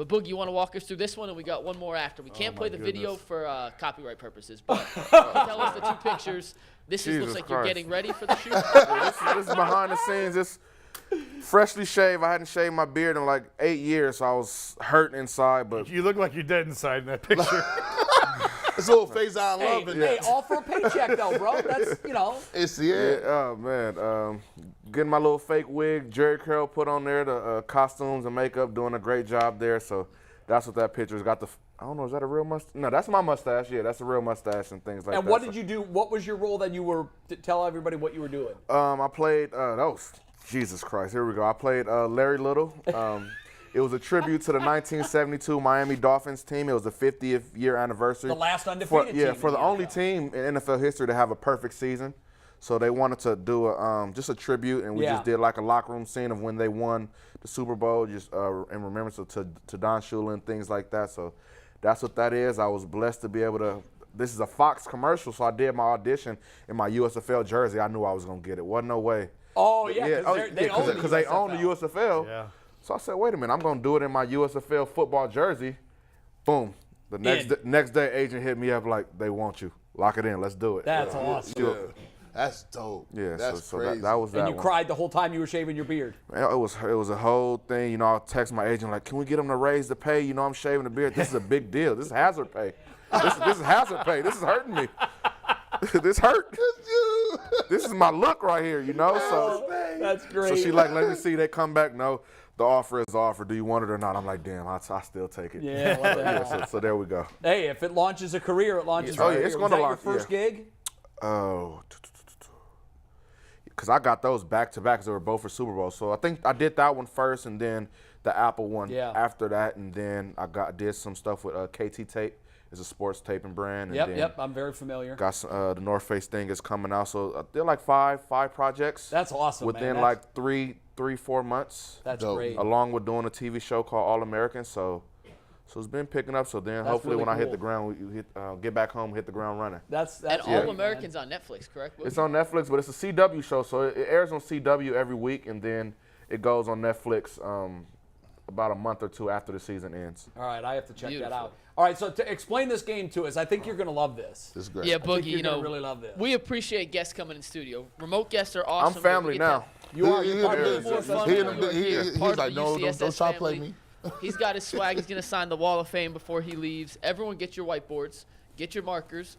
But, Boogie, you want to walk us through this one? And we got one more after. We can't play the video for copyright purposes. But tell us the 2 pictures. This looks like you're getting ready for the shoot. This is behind the scenes. Just freshly shaved. I hadn't shaved my beard in like 8 years, so I was hurt inside. But you look like you're dead inside in that picture. It's a little phase out love in Hey, that. all for a paycheck, though, bro. That's, It's oh man, getting my little fake wig, Jerry curl put on there, the costumes and makeup, doing a great job there. So that's what that picture's got. I don't know, is that a real mustache? No, that's my mustache. Yeah, that's a real mustache and things like that. And what did you do? What was your role that you were? Tell everybody what you were doing. I played. Jesus Christ. Here we go. I played Larry Little. It was a tribute to the 1972 Miami Dolphins team. It was the 50th year anniversary. The last undefeated team. Yeah, for the only team in NFL history to have a perfect season. So they wanted to do just a tribute, and we just did like a locker room scene of when they won the Super Bowl, just in remembrance to Don Shula and things like that. So that's what that is. I was blessed to be able to. This is a Fox commercial, so I did my audition in my USFL jersey. I knew I was gonna get it. Wasn't no way. Oh yeah, because they own the USFL. Yeah. So I said, wait a minute, I'm going to do it in my USFL football jersey. Boom. The next day, agent hit me up like, they want you. Lock it in. Let's do it. That's awesome. Yeah. That's dope. Yeah, that's so crazy. that was that And you one. cried the whole time you were shaving your beard. Man, it was a whole thing. You know, I text my agent like, can we get him to raise the pay? You know, I'm shaving the beard. This is a big deal. This is hazard pay. This is hazard pay. This is hurting me. This hurt. This is my look right here, you know? So That's great. So she like, let me see. They come back. No, the offer is the offer. Do you want it or not? I'm like, damn, I still take it. Yeah, what the hell? So there we go. Hey, if it launches a career, it launches a career. It's Was going to that launch. your first gig? Oh, because I got those back to back because they were both for Super Bowl. So I think I did that one first, and then the Apple one after that, and then I did some stuff with KT Tape. It's a sports taping brand. And Yep, I'm very familiar. Got some, the North Face thing is coming out. So they're like five projects. That's awesome, within man. like 3-4 months. That's great. Along with doing a TV show called All American. So it's been picking up. So then hopefully really when I hit cool. the ground, get back home, hit the ground running. That's and All American's on Netflix, correct? It's on Netflix, but it's a CW show. So it airs on CW every week, and then it goes on Netflix about a month or two after the season ends. All right, I have to check Beautiful. that out. All right, so to explain this game to us, I think you're going to love this. This is great. Yeah, I think Boogie, you're you gonna know, really love this. we appreciate guests coming in studio. Remote guests are awesome. I'm family now. You are. You're part of He's the more fun He when you were here. he's Part of like, the no, UCSS don't try to play family. me. He's got his swag. He's going to sign the Wall of Fame before he leaves. Everyone get your whiteboards. Get your markers.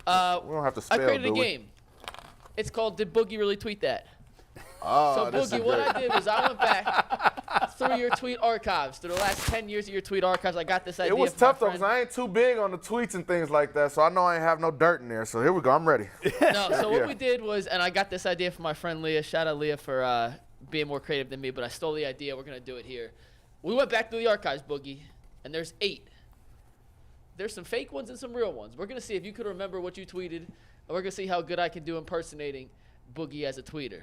We don't have to spell, I created a do we? game. It's called Did Boogie Really Tweet That? Oh, So, this is Boogie, what great. I did was I went back through your tweet archives, through the last 10 years of your tweet archives. I got this idea. It was from tough my though, because friend. I ain't too big on the tweets and things like that, so I know I ain't have no dirt in there. So here we go, I'm ready. No, so what we did was, and I got this idea from my friend Leah. Shout out Leah for being more creative than me, but I stole the idea. We're going to do it here. We went back through the archives, Boogie, and there's 8. There's some fake ones and some real ones. We're going to see if you could remember what you tweeted, and we're going to see how good I can do impersonating Boogie as a tweeter.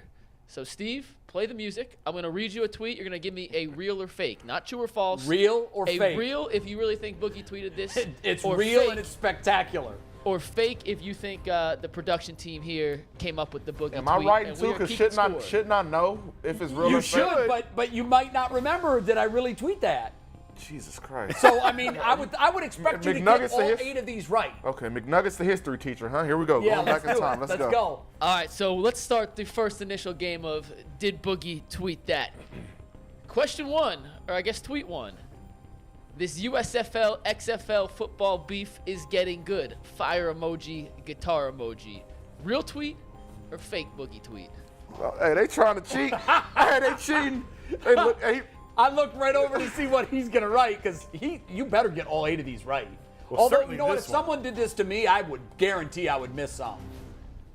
So, Steve, play the music. I'm going to read you a tweet. You're going to give me a real or fake, not true or false. Real or a fake? Real if you really think Boogie tweeted this. It's or real fake, and it's spectacular. or fake if you think the production team here came up with the Boogie Am I tweet. right and we too? are Because keeping score. shouldn't I know if it's real You or fake? should, but you might not remember. Did I really tweet that? Jesus Christ. So I mean, I would expect you to get McNuggets all to 8 of these right. Okay, McNuggets the history teacher, huh? Here we go. Yeah, Going let's back in do time. it. Let's go. All right, so let's start the first initial game of Did Boogie Tweet That? Question 1, or I guess tweet 1. This USFL, XFL football beef is getting good. Fire emoji, guitar emoji. Real tweet or fake Boogie tweet? Hey, they trying to cheat. Hey, they cheating. Hey, look, hey. I looked right over to see what he's gonna write because you better get all 8 of these right. Well, Although certainly you know what, if this one. someone did this to me, I would guarantee I would miss some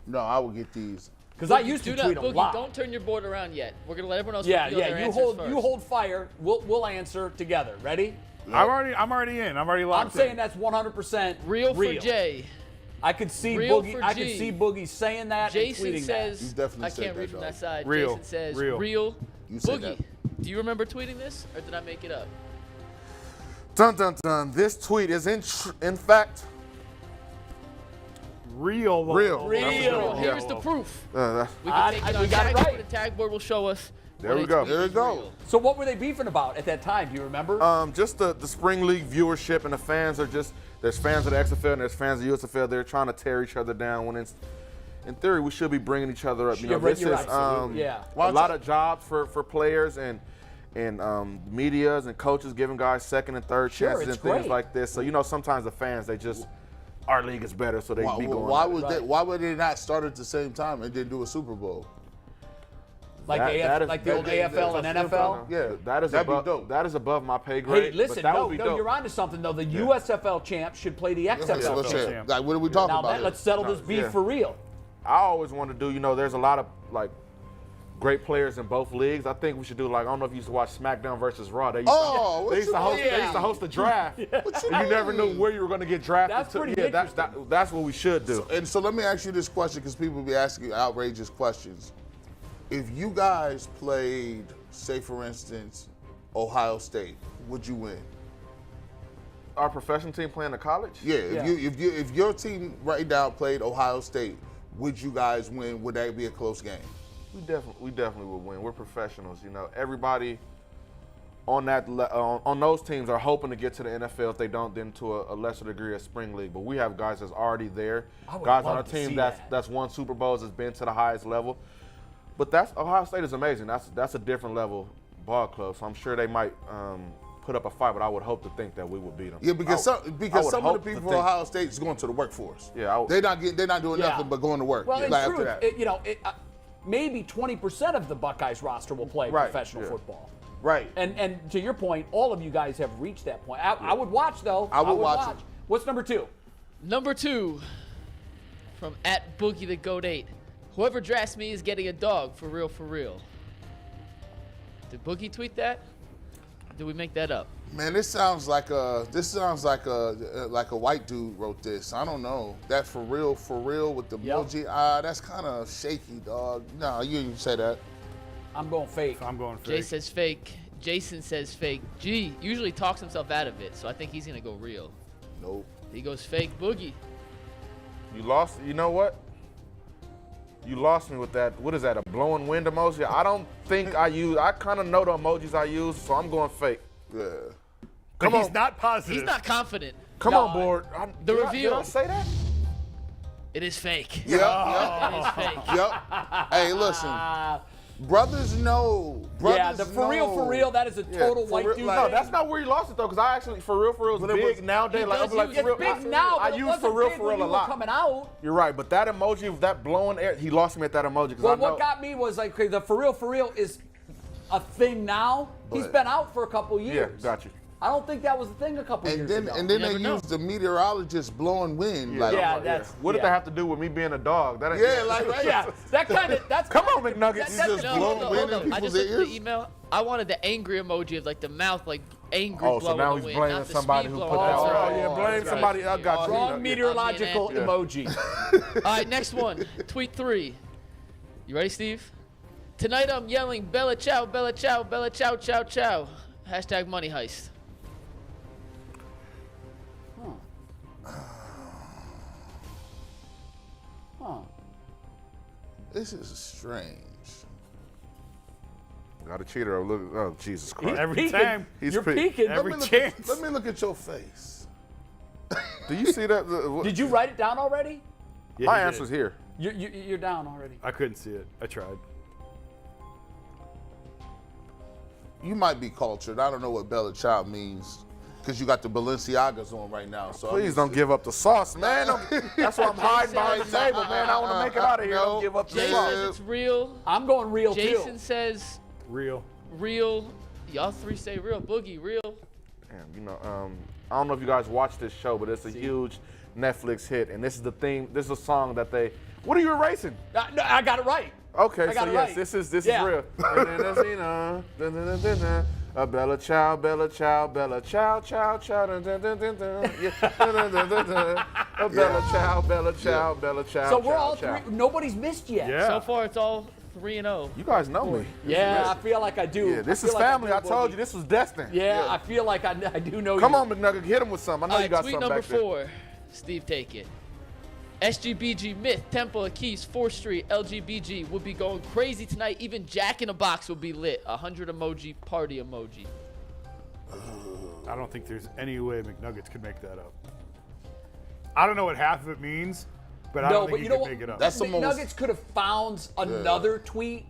No, I will get these. because I used to Do not, tweet a Boogie, lot. don't turn your board around yet. We're gonna let everyone else Yeah, reveal their you answers hold first. you hold fire. We'll answer together. Ready? I'm already in. I'm already locked I'm saying in. that's 100% Real for Jay. I could see Real Boogie. for I could G. see Boogie saying that Jason and tweeting says, You definitely I said can't that, read from dog. that side. Real. Jason says, Real. real. You said Boogie, that. do you remember tweeting this, or did I make it up? Dun, dun, dun. This tweet is in fact Real. Real. Real. Yeah. Here's the proof. We uh, can take it on we got it tag board. right. The tag board will show us There we go. There we go. So what were they beefing about at that time? Do you remember? Just the spring league viewership, and the fans are just, there's fans of the XFL and there's fans of the USFL. They're trying to tear each other down when it's, in theory, we should be bringing each other up. You know, this is yeah. a lot of jobs for players and medias and coaches giving guys second and third chances and things like this. So, you know, sometimes the fans, they just, our league is better, so they be going. Why would they not start at the same time and then do a Super Bowl? Like the old AFL and NFL? Yeah, that'd be dope. That is above my pay Hey, grade. listen, no, you're onto something, though. The USFL champs should play the XFL champs. Like, what are we talking about? Let's settle this beef for real. I always want to do, you know, there's a lot of, like, great players in both leagues. I think we should do, like, I don't know if you used to watch SmackDown versus Raw. They used to host a draft. And you never knew where you were going to get drafted. That's pretty interesting. That's what we should do. So let me ask you this question, because people be asking you outrageous questions. If you guys played, say for instance, Ohio State, would you win? Our professional team playing the college? Yeah. If your team right now played Ohio State, would you guys win? Would that be a close game? We definitely would win. We're professionals, you know. Everybody on that on those teams are hoping to get to the NFL. If they don't, then to a lesser degree of spring league. But we have guys that's already there. Guys on our team that's won Super Bowls, has been to the highest level. But Ohio State is amazing. That's a different level ball club. So I'm sure they might put up a fight, but I would hope to think that we would beat them. Yeah, because some of the people from Ohio State is going to the workforce. Yeah, they're not doing nothing but going to work. Well, in like truth, maybe 20% of the Buckeyes roster will play professional football. Right. And to your point, all of you guys have reached that point. I would watch, though. I would watch it. What's number 2? Number 2, from @Boogie the Goat 8. Whoever drafts me is getting a dog, for real, for real. Did Boogie tweet that? Did we make that up? Man, this sounds like a white dude wrote this. I don't know. That for real with the emoji. That's kind of shaky, dog. No, you didn't say that. I'm going fake. I'm going fake. Jay says fake. Jason says fake. G usually talks himself out of it, so I think he's gonna go real. Nope. He goes fake. Boogie. You lost. You know what? You lost me with that. What is that, a blowing wind emoji? I don't think I kind of know the emojis I use, so I'm going fake. Yeah. But he's not positive. He's not confident. Come on, board. The reveal. Did I say that? It is fake. Yep. It is fake. Yep. Hey, listen. Brothers know. The for real, that is a total white dude. No, that's not where you lost it, though, because I actually, for real is big nowadays. It's big now, I but use for real a lot. Coming out. You're right, but that emoji, that blowing air, he lost me at that emoji. Well, what got me was like, the for real is a thing now. He's been out for a couple years. Yeah, got you. I don't think that was a thing a couple years ago. And then they used the meteorologist blowing wind. What did that have to do with me being a dog? That That's come on, McNuggets. You just blowing wind in I people's just looked at ears. the email. I wanted the angry emoji of like the mouth, like angry. Oh, so now he's wind, blaming not the somebody speed who put blowing. that. Oh, Yeah, blame somebody. I got you. Wrong meteorological emoji. All right, next one. Tweet 3. You ready, Steve? Tonight I'm yelling Bella Chow, Bella Chow, Bella Chow, Chow, Chow. # money heist. This is strange. Got a cheater. Look, oh, Jesus Christ. Every time. He's You're peeking. Every chance. Let me look at your face. Do you see that? Did you write it down already? Yeah, My he did. answer's here. You're down already. I couldn't see it. I tried. You might be cultured. I don't know what Bella Ciao means. Because you got the Balenciagas on right now. So Please don't give up the sauce, man. That's why I'm hiding behind the table, man. I want to make it out of here. Don't give up the Jay sauce. says it's real. I'm going real Jason too. says Real. real. Y'all 3 say real. Boogie, real. Damn, you know, I don't know if you guys watch this show, but it's a huge Netflix hit, and this is the theme. This is a song that they. What are you erasing? No, I got it right. Okay, I got so it yes, right. this is Yeah. real. A Bella Ciao, Bella Ciao, Bella Ciao, Ciao, Ciao, dun, dun, dun, dun, dun. Yeah. Dun, dun, dun, dun, dun. A Bella Ciao, Bella Ciao, Bella Ciao. So we're Ciao, all Ciao. 3. Nobody's missed yet. Yeah. So far, it's all 3-0. You guys know me. Yeah, I feel like I do. Yeah, this I is feel like family. I do, told Boogie. you this was destined. Yeah, I feel like I do know Come you. on, McNugget, hit him with something. I know All you right, got tweet something number back there. 4. Steve, take it. SGBG, Myth, Temple, Keys, 4th Street, LGBG would be going crazy tonight. Even Jack in the Box will be lit. 100 emoji, party emoji. I don't think there's any way McNuggets could make that up. I don't know what half of it means, but I don't think he could make it up. That's the most. Nuggets could have found another tweet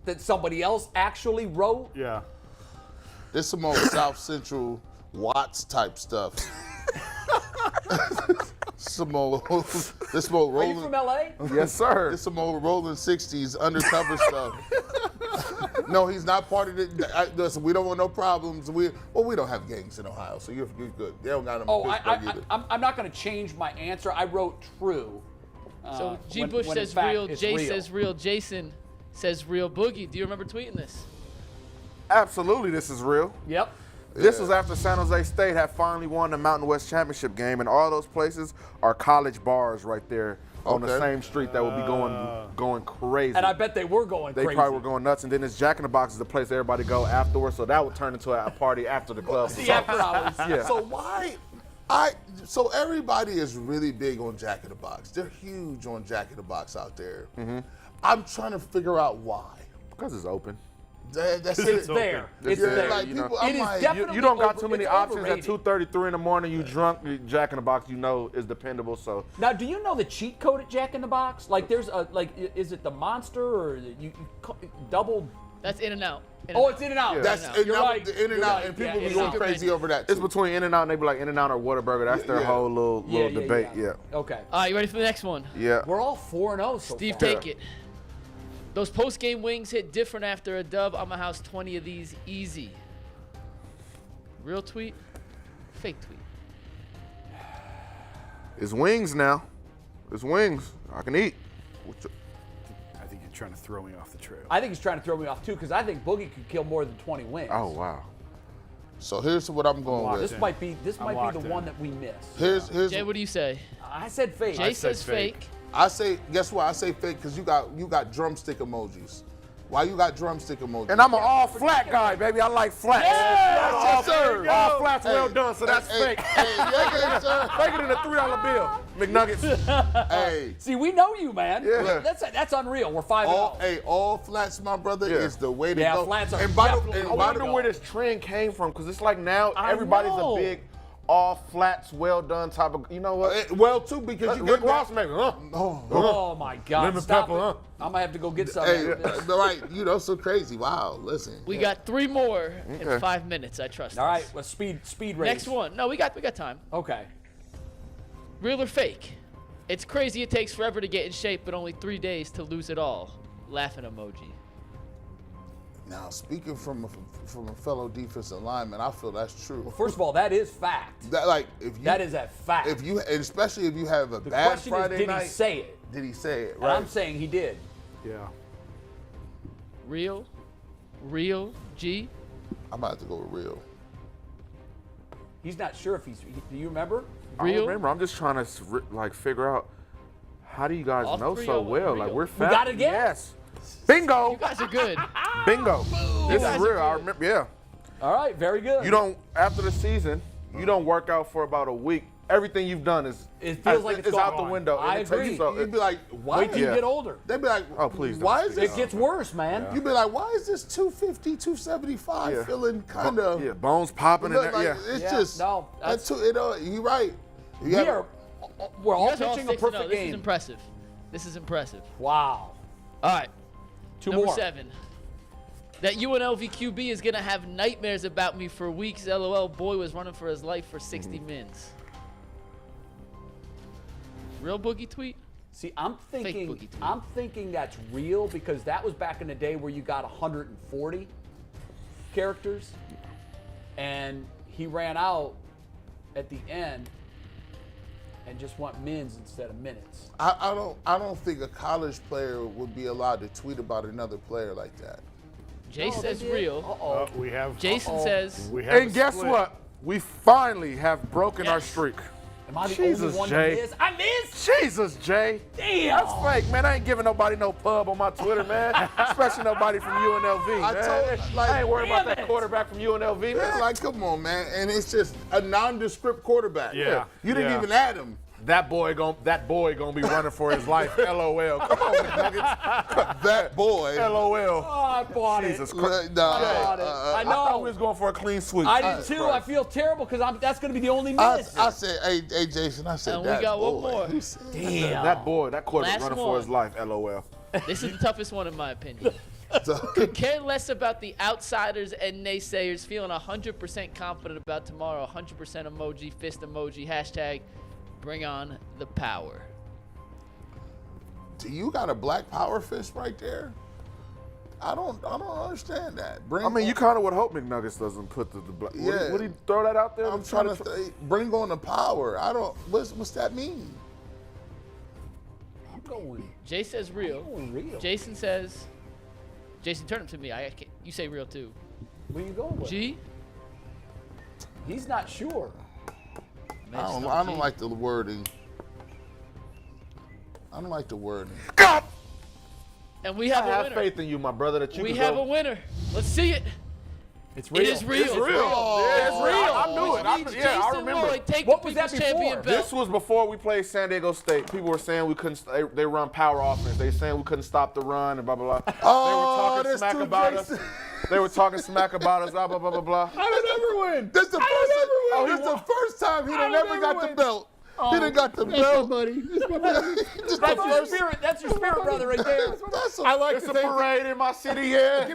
that somebody else actually wrote. Yeah. This is some old South Central Watts type stuff. Some old Are rolling. you from LA? Yes, sir. This some old rolling 60s undercover stuff. No, he's not part of it. Listen, we don't want no problems. We don't have gangs in Ohio, so you're good. They don't got them in Pittsburgh either. I'm not going to change my answer. I wrote true. So G. when Bush in says fact real, it's Jay real. says real, Jason says real. Boogie, do you remember tweeting this? Absolutely, this is real. Yep. This was after San Jose State had finally won the Mountain West Championship game, and all those places are college bars right there on the same street that would be going crazy. And I bet they were going They crazy. probably were going nuts. And then this Jack in the Box is the place everybody go afterwards, so that would turn into a party after the club. See, after hours. Yeah. So why? So everybody is really big on Jack in the Box. They're huge on Jack in the Box out there. Mm-hmm. I'm trying to figure out why. Because it's open. That's It's it. there. It's Yeah, there. Like, you know. people, It I'm is like, definitely You don't got too many it's options overrated. at 2:33 in the morning. You drunk, Jack in the Box, you know, is dependable. So Now, do you know the cheat code at Jack in the Box? Like, there's a is it the monster or you double? That's In and Out. Oh, it's In and Out. Yeah. That's In-N-Out. and You're that right. was the In and You're Out, right. and people Yeah, be In-N-Out. going crazy over that too. it's between In and Out, and they be like In and Out or Whataburger. That's their Yeah. whole little debate. Yeah. Okay. All right, you ready for the next one? Yeah. We're all 4-0 so Steve, far. take it. Those post-game wings hit different after a dub. I'ma house 20 of these easy. Real tweet, fake tweet. It's wings now. It's wings. I can eat. I think you're trying to throw me off the trail. I think he's trying to throw me off too because I think Boogie could kill more than 20 wins. Oh wow. So here's what I'm going locked with. This might be locked the in. one that we missed. Here's Jay, what do you say? I said fake. Jay said says fake. fake. I say, guess what? I say fake because you got drumstick emojis. Why you got drumstick emojis? And I'm an all flat guy, baby. I like flats. Yes, sir. All flats, well done. So that's fake. Yes, sir. Fake it in a $3 bill. McNuggets. Hey, See, we know you, man. Yeah. That's unreal. We're 5-0. all flats, my brother, Yeah. is the way to Yeah, go. flats are and by definitely the, I and by wonder the, where this trend came from, because it's like now I everybody's know. a big all flats, well done type of. You know what? well, too, because you Rick got Ross maybe. Oh my God! Lemon Stop pepper, it. huh? I'm gonna have to go get some. Hey, right, so crazy. Wow, listen. We got 3 more in Okay. 5 minutes. I trust. All us. right, let's speed race. Next one. No, we got time. Okay. Real or fake? It's crazy it takes forever to get in shape, but only 3 days to lose it all. Laughing emoji. Now, speaking from a fellow defensive lineman, I feel that's true. First of all, that is fact. That is a fact. If you, and especially if you have a the bad question Friday is, did night, he say it? did he say it? And Right. I'm saying he did. Yeah. Real, G. I'm about to go with real. He's not sure if he's. Do you remember? I don't Real. remember. I'm just trying to figure out how do you guys All know 3 so of them well? real. Like we're We fat. got it again? Yes. Bingo. You guys are good. Bingo. This guys is are real. I good. remember. Yeah. All right, very good. You don't after the season. You don't work out for about a week. Everything you've done is It feels like it's out gone. the window. I And it takes agree. you so- You'd be like, why? Wait till you Yeah. get older. They'd be like, Oh, please don't Why is speak. this? It gets worse, man. You'd be like, why is this 250, 275 Yeah. feeling kind of? Yeah, bones popping and that. like, Yeah. it's Yeah, just no, that's too. You're right. We're all You guys are all pitching a 6-0. perfect This is game. impressive. This is impressive. Wow. All right. Two Number more. 7. That UNLV QB is going to have nightmares about me for weeks. LOL. Boy was running for his life for 60 mins. Real Boogie tweet? See, I'm Boogie thinking tweet. that's real because that was back in the day where you got 140 characters, and he ran out at the end and just went mins instead of minutes. I don't think a college player would be allowed to tweet about another player like that. Jay Oh, they says did? real. Uh-oh. We have. Jason says We have. And a guess split. what? We finally have broken our Yes. streak. Am I the Jesus, only one Jay. that miss? I missed. Jesus, Jay. Damn. That's fake, man. I ain't giving nobody no pub on my Twitter, man. Especially nobody from UNLV, I man. told- like, I ain't worried about damn that it. quarterback from UNLV, Man, man. like, come on, man. And it's just a nondescript quarterback. Yeah. You didn't Yeah. even add him. That boy gonna be running for his life. LOL. Come on, McNuggets. That boy. LOL. Oh, I bought Jesus it. Christ. I know. I thought we was going for a clean sweep. I did Jesus too. Christ. I feel terrible because that's going to be the only I miss. said, hey, Jason, I said, And we that got boy. one more. Who said Damn. That quarterback Last running one. for his life. LOL. This is the toughest one in my opinion. that? Could care less about the outsiders and naysayers, feeling 100% confident about tomorrow. 100% emoji, fist emoji, hashtag bring on the power. Do you got a black power fist right there? I don't understand that. You kind of would hope McNuggets doesn't put the black. Yeah. Would he throw that out there? I'm trying to bring on the power. What's that mean? I'm going. Jay says real. I'm going real. Jason says, Jason, turn him to me. You say real too. Where you going with? G? He's not sure. I don't like the wording. I don't like the wording. God! And we have I a have winner. faith in you, my brother, that you We can have go. a winner. Let's see it. It's real. It is real. It's real. Oh, Yeah, it's real. I knew Which it. means I Jason remember. Lloyd take What the was that People's Champion before? belt. This was before we played San Diego State. People were saying we couldn't. They run power offense. They saying we couldn't stop the run and blah blah blah. Oh, they were talking that's smack too about Jason. us. They were talking smack about us. Blah blah blah blah blah. I don't ever win. That's the first time he done ever got the belt. He done got the belt. That's your spirit. That's your spirit brother right there. I like It's a parade in my city, yeah.